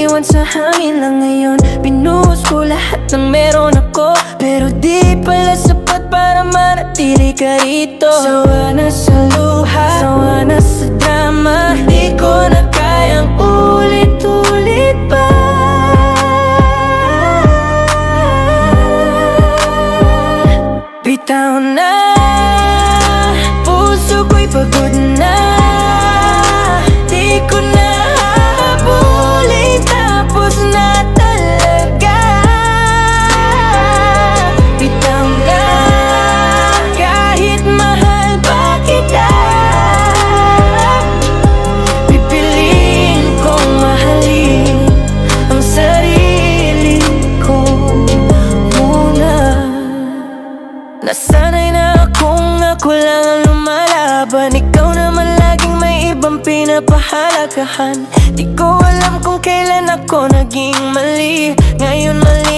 iniwan sa hangin lang ngayon. Binuhos ko lahat ng meron ako, pero di pala sapat para manatili ka rito. Sawa na sa luha, sawa na sa drama, di ko na kayang ulit-ulit pa. Bitaw na, puso ko'y pagod na. Di ko na habulin, tapos na talaga. Bitaw na, kahit mahal pa kita, pipiliin kong mahalin ang sarili ko muna. Nasanay na ako lang ang lumalaban, ikaw naman laging may ibang pinapahalagahan. Di ko alam kung kailan ako naging mali, ngayon mali